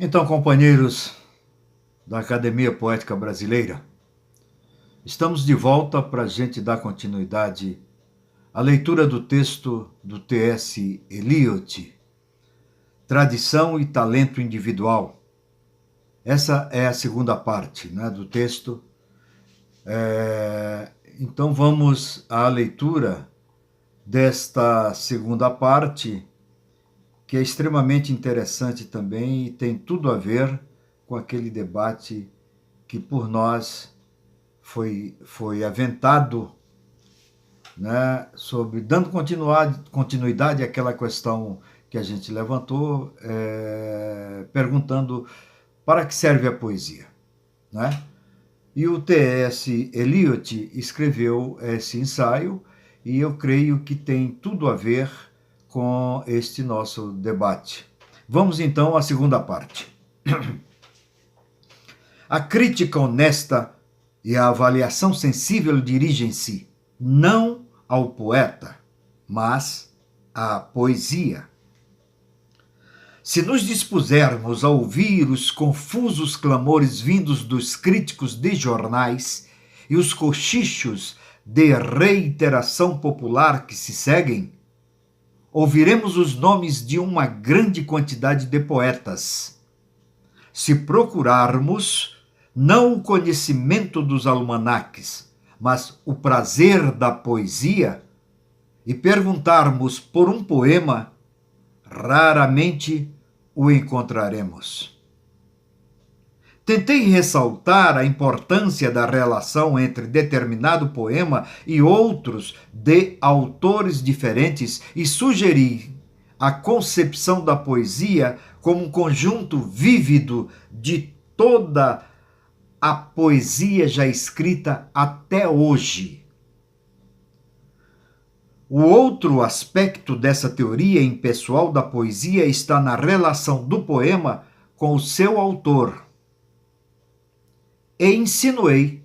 Então, companheiros da Academia Poética Brasileira, estamos de volta para a gente dar continuidade à leitura do texto do T.S. Eliot, Tradição e Talento Individual. Essa é a segunda parte, né, do texto. Então vamos à leitura desta segunda parte, que é extremamente interessante também e tem tudo a ver com aquele debate que por nós foi aventado, né, sobre dando continuidade àquela questão que a gente levantou, perguntando para que serve a poesia, né? E o T.S. Eliot escreveu esse ensaio e eu creio que tem tudo a ver com este nosso debate. Vamos então à segunda parte. A crítica honesta e a avaliação sensível dirigem-se não ao poeta, mas à poesia. Se nos dispusermos a ouvir os confusos clamores vindos dos críticos de jornais e os cochichos de reiteração popular que se seguem, ouviremos os nomes de uma grande quantidade de poetas. Se procurarmos não o conhecimento dos almanaques, mas o prazer da poesia, e perguntarmos por um poema, raramente o encontraremos. Tentei ressaltar a importância da relação entre determinado poema e outros de autores diferentes e sugeri a concepção da poesia como um conjunto vívido de toda a poesia já escrita até hoje. O outro aspecto dessa teoria impessoal da poesia está na relação do poema com o seu autor. E insinuei,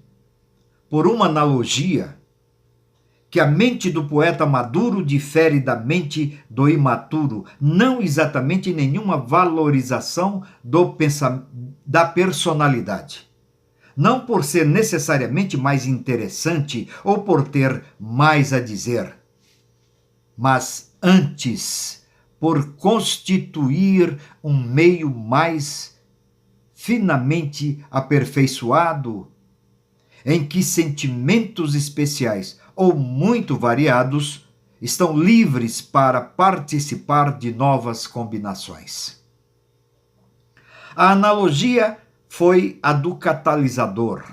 por uma analogia, que a mente do poeta maduro difere da mente do imaturo, não exatamente em nenhuma valorização da personalidade. Não por ser necessariamente mais interessante ou por ter mais a dizer, mas antes por constituir um meio mais finamente aperfeiçoado, em que sentimentos especiais ou muito variados estão livres para participar de novas combinações. A analogia foi a do catalisador.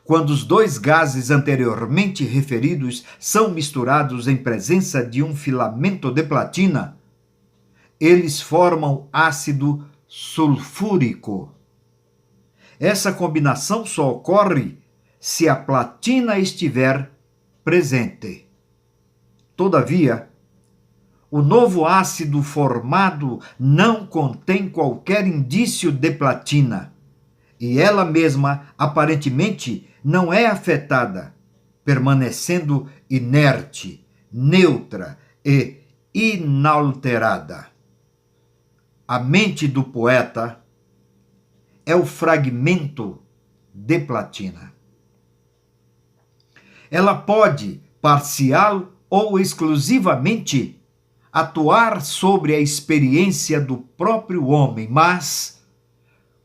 Quando os dois gases anteriormente referidos são misturados em presença de um filamento de platina, eles formam ácido sulfúrico. Essa combinação só ocorre se a platina estiver presente. Todavia, o novo ácido formado não contém qualquer indício de platina, e ela mesma, aparentemente, não é afetada, permanecendo inerte, neutra e inalterada. A mente do poeta é o fragmento de platina. Ela pode, parcial ou exclusivamente, atuar sobre a experiência do próprio homem, mas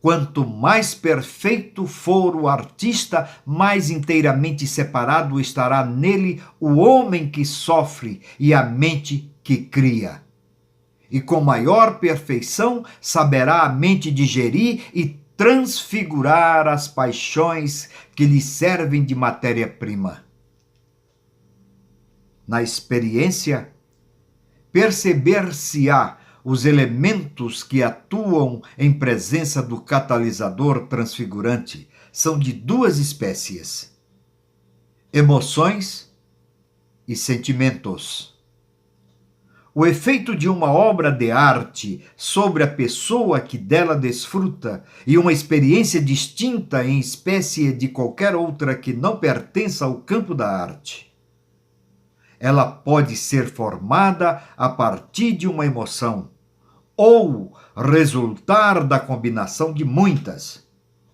quanto mais perfeito for o artista, mais inteiramente separado estará nele o homem que sofre e a mente que cria. E com maior perfeição saberá a mente digerir e transfigurar as paixões que lhe servem de matéria-prima. Na experiência, perceber-se-á os elementos que atuam em presença do catalisador transfigurante são de duas espécies: emoções e sentimentos. O efeito de uma obra de arte sobre a pessoa que dela desfruta e uma experiência distinta em espécie de qualquer outra que não pertença ao campo da arte. Ela pode ser formada a partir de uma emoção ou resultar da combinação de muitas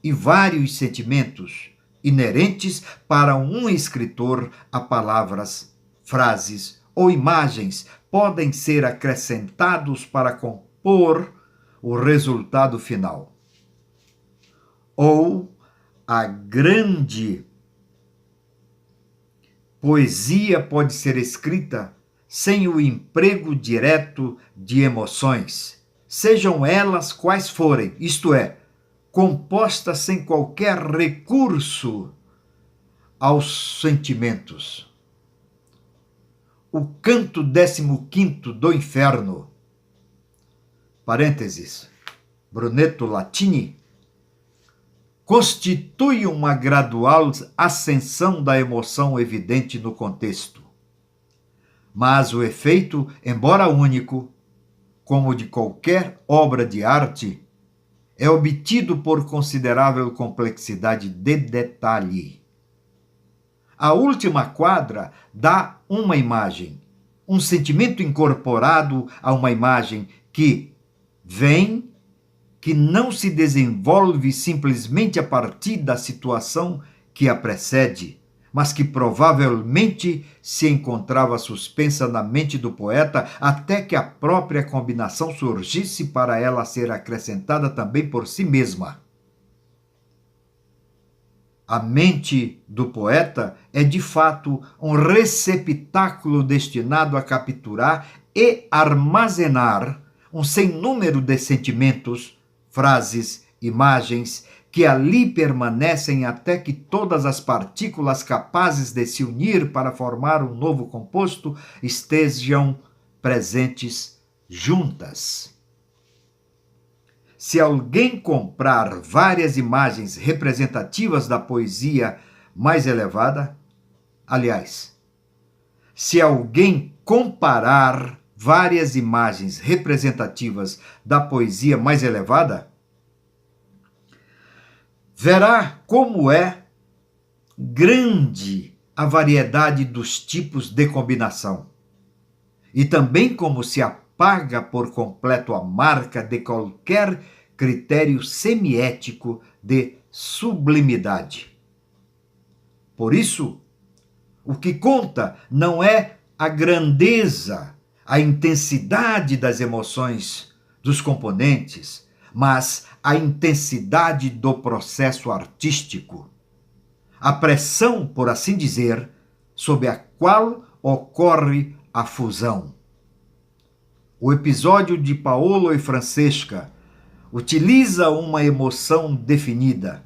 e vários sentimentos inerentes para um escritor a palavras, frases ou imagens podem ser acrescentados para compor o resultado final. Ou a grande poesia pode ser escrita sem o emprego direto de emoções, sejam elas quais forem, isto é, composta sem qualquer recurso aos sentimentos. O canto 15º do inferno, parênteses, Brunetto Latini, constitui uma gradual ascensão da emoção evidente no contexto. Mas o efeito, embora único, como de qualquer obra de arte, é obtido por considerável complexidade de detalhe. A última quadra dá uma imagem, um sentimento incorporado a uma imagem que vem, que não se desenvolve simplesmente a partir da situação que a precede, mas que provavelmente se encontrava suspensa na mente do poeta até que a própria combinação surgisse para ela ser acrescentada também por si mesma. A mente do poeta é, de fato, um receptáculo destinado a capturar e armazenar um sem número de sentimentos, frases, imagens, que ali permanecem até que todas as partículas capazes de se unir para formar um novo composto estejam presentes juntas. Se alguém comprar várias imagens representativas da poesia mais elevada, aliás, se alguém comparar várias imagens representativas da poesia mais elevada, verá como é grande a variedade dos tipos de combinação e também como se apaga por completo a marca de qualquer critério semiético de sublimidade. Por isso, o que conta não é a grandeza, a intensidade das emoções dos componentes, mas a intensidade do processo artístico, a pressão, por assim dizer, sob a qual ocorre a fusão. O episódio de Paolo e Francesca utiliza uma emoção definida,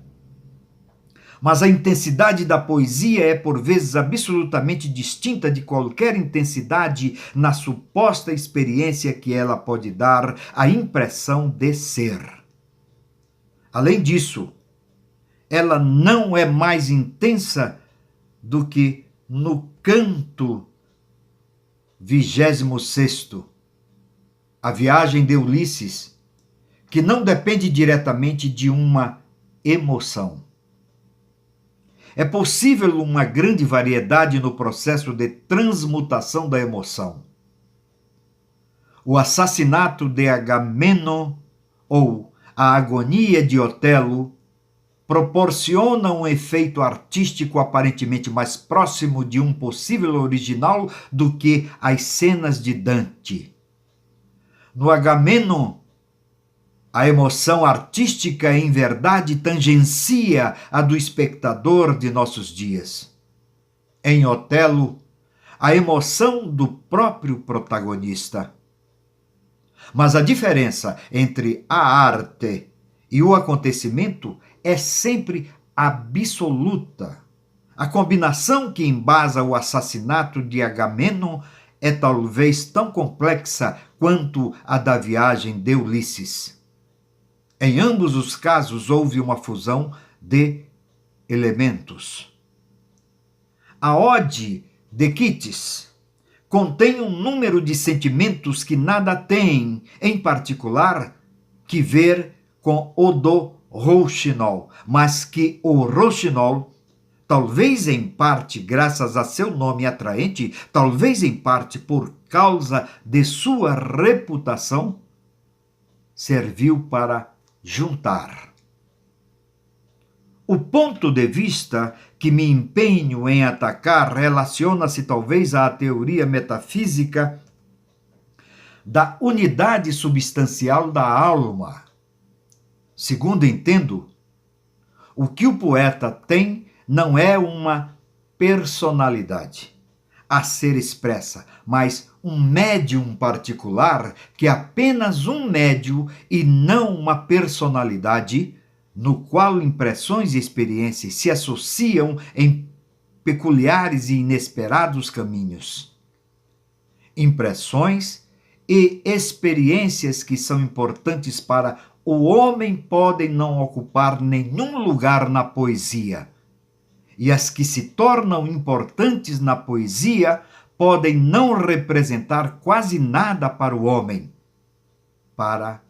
mas a intensidade da poesia é por vezes absolutamente distinta de qualquer intensidade na suposta experiência que ela pode dar a impressão de ser. Além disso, ela não é mais intensa do que no canto 26º, a viagem de Ulisses, que não depende diretamente de uma emoção. É possível uma grande variedade no processo de transmutação da emoção. O assassinato de Agamemnon ou a agonia de Otelo proporciona um efeito artístico aparentemente mais próximo de um possível original do que as cenas de Dante. No Agamemnon, a emoção artística, em verdade, tangencia a do espectador de nossos dias. Em Otelo, a emoção do próprio protagonista. Mas a diferença entre a arte e o acontecimento é sempre absoluta. A combinação que embasa o assassinato de Agamemnon é talvez tão complexa quanto a da viagem de Ulisses. Em ambos os casos houve uma fusão de elementos. A Ode de Keats contém um número de sentimentos que nada têm, em particular, que ver com o do Rouxinol, mas que o Rouxinol, talvez em parte graças a seu nome atraente, talvez em parte por causa de sua reputação, serviu para juntar. O ponto de vista que me empenho em atacar relaciona-se talvez à teoria metafísica da unidade substancial da alma. Segundo entendo, o que o poeta tem não é uma personalidade a ser expressa, mas um médium particular que é apenas um médium e não uma personalidade no qual impressões e experiências se associam em peculiares e inesperados caminhos. Impressões e experiências que são importantes para o homem podem não ocupar nenhum lugar na poesia, e as que se tornam importantes na poesia podem não representar quase nada para o homem, para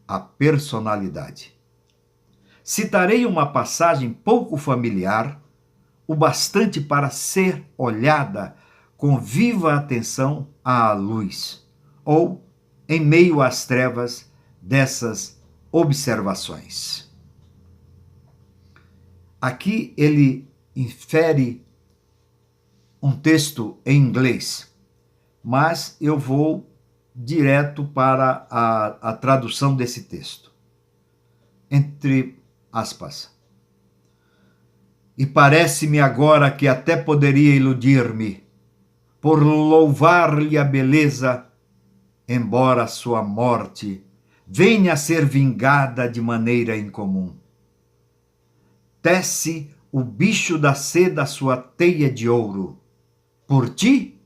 a personalidade. Citarei uma passagem pouco familiar, o bastante para ser olhada com viva atenção à luz, ou em meio às trevas dessas observações. Aqui ele infere um texto em inglês, mas eu vou direto para a tradução desse texto. Entre aspas. E parece-me agora que até poderia iludir-me, por louvar-lhe a beleza, embora sua morte venha a ser vingada de maneira incomum. Tece o bicho da seda sua teia de ouro. Por ti?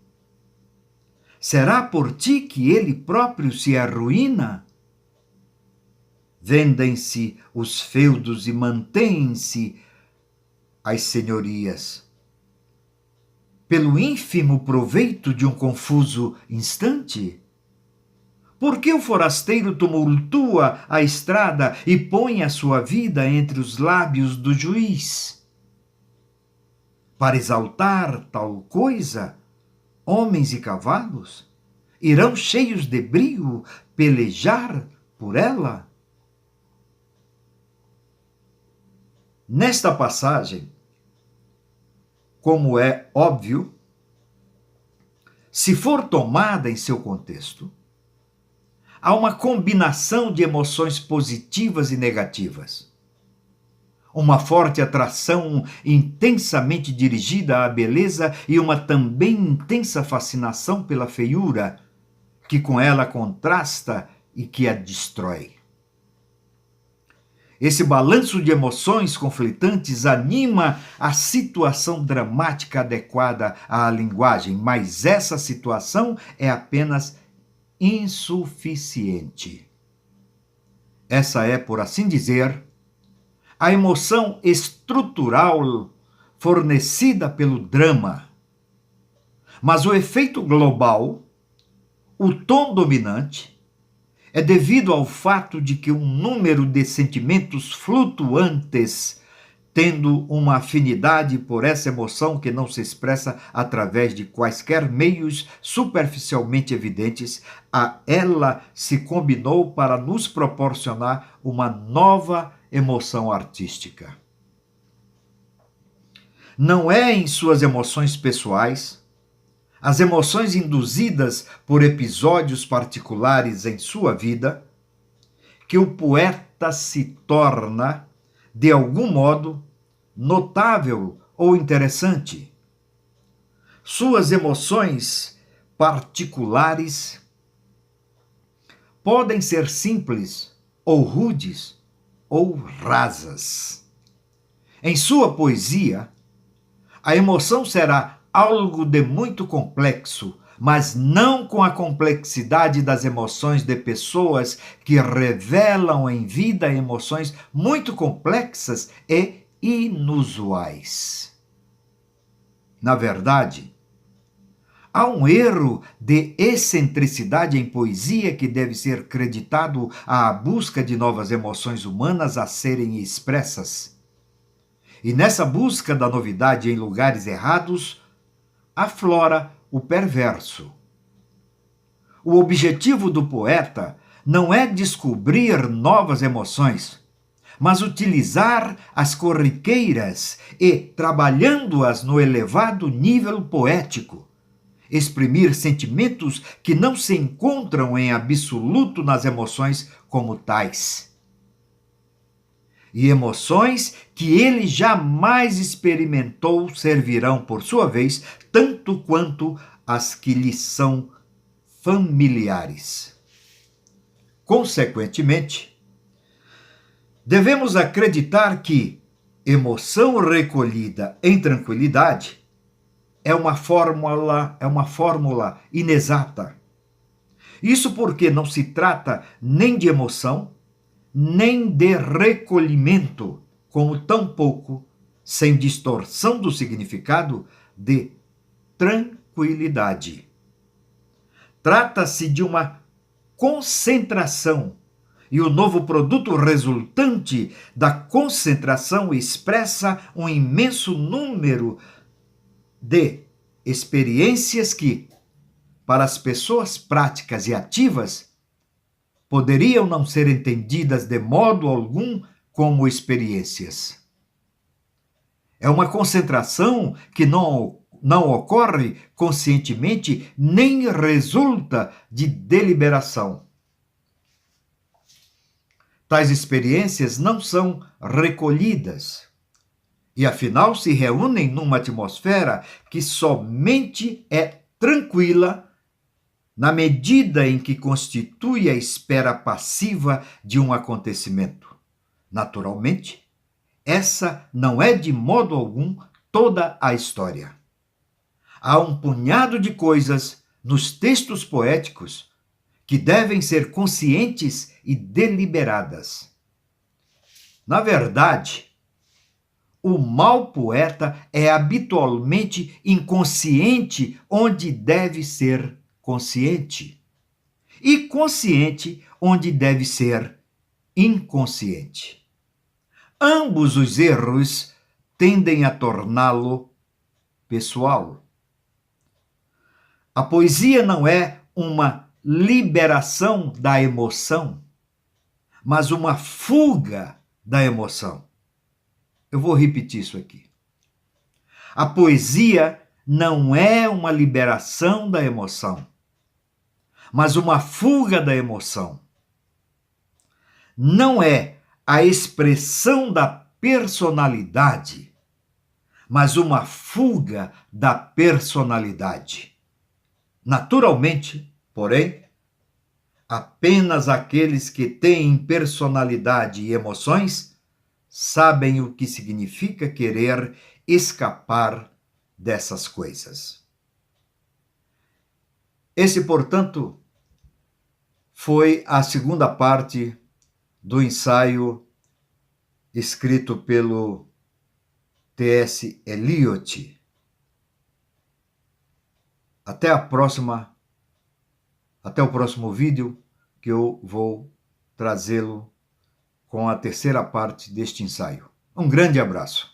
Será por ti que ele próprio se arruína? Vendem-se os feudos e mantêm-se as senhorias, pelo ínfimo proveito de um confuso instante? Por que o forasteiro tumultua a estrada e põe a sua vida entre os lábios do juiz? Para exaltar tal coisa, homens e cavalos irão cheios de brio pelejar por ela? Nesta passagem, como é óbvio, se for tomada em seu contexto, há uma combinação de emoções positivas e negativas. Uma forte atração intensamente dirigida à beleza e uma também intensa fascinação pela feiura, que com ela contrasta e que a destrói. Esse balanço de emoções conflitantes anima a situação dramática adequada à linguagem, mas essa situação é apenas insuficiente. Essa é, por assim dizer, a emoção estrutural fornecida pelo drama. Mas o efeito global, o tom dominante, é devido ao fato de que um número de sentimentos flutuantes, tendo uma afinidade por essa emoção que não se expressa através de quaisquer meios superficialmente evidentes, a ela se combinou para nos proporcionar uma nova emoção artística. Não é em suas emoções pessoais, as emoções induzidas por episódios particulares em sua vida, que o poeta se torna, de algum modo, notável ou interessante. Suas emoções particulares podem ser simples ou rudes ou rasas. Em sua poesia, a emoção será algo de muito complexo, mas não com a complexidade das emoções de pessoas que revelam em vida emoções muito complexas e inusuais. Na verdade, há um erro de excentricidade em poesia que deve ser creditado à busca de novas emoções humanas a serem expressas. E nessa busca da novidade em lugares errados, aflora o perverso. O objetivo do poeta não é descobrir novas emoções, mas utilizar as corriqueiras e, trabalhando-as no elevado nível poético, exprimir sentimentos que não se encontram em absoluto nas emoções como tais. E emoções que ele jamais experimentou servirão, por sua vez, tanto quanto as que lhe são familiares. Consequentemente, devemos acreditar que emoção recolhida em tranquilidade é uma fórmula inexata. Isso porque não se trata nem de emoção, nem de recolhimento, como tampouco, sem distorção do significado, de tranquilidade. Trata-se de uma concentração, e o novo produto resultante da concentração expressa um imenso número de experiências que, para as pessoas práticas e ativas, poderiam não ser entendidas de modo algum como experiências. É uma concentração que não ocorre conscientemente nem resulta de deliberação. Tais experiências não são recolhidas e, afinal, se reúnem numa atmosfera que somente é tranquila na medida em que constitui a espera passiva de um acontecimento. Naturalmente, essa não é de modo algum toda a história. Há um punhado de coisas nos textos poéticos que devem ser conscientes e deliberadas. Na verdade, o mau poeta é habitualmente inconsciente onde deve ser consciente, e consciente onde deve ser inconsciente. Ambos os erros tendem a torná-lo pessoal. A poesia não é uma liberação da emoção, mas uma fuga da emoção. Eu vou repetir isso aqui. A poesia não é uma liberação da emoção, mas uma fuga da emoção. Não é a expressão da personalidade, mas uma fuga da personalidade. Naturalmente, porém, apenas aqueles que têm personalidade e emoções sabem o que significa querer escapar dessas coisas. Esse, portanto, foi a segunda parte do ensaio escrito pelo T.S. Eliot. Até o próximo vídeo, que eu vou trazê-lo com a terceira parte deste ensaio. Um grande abraço.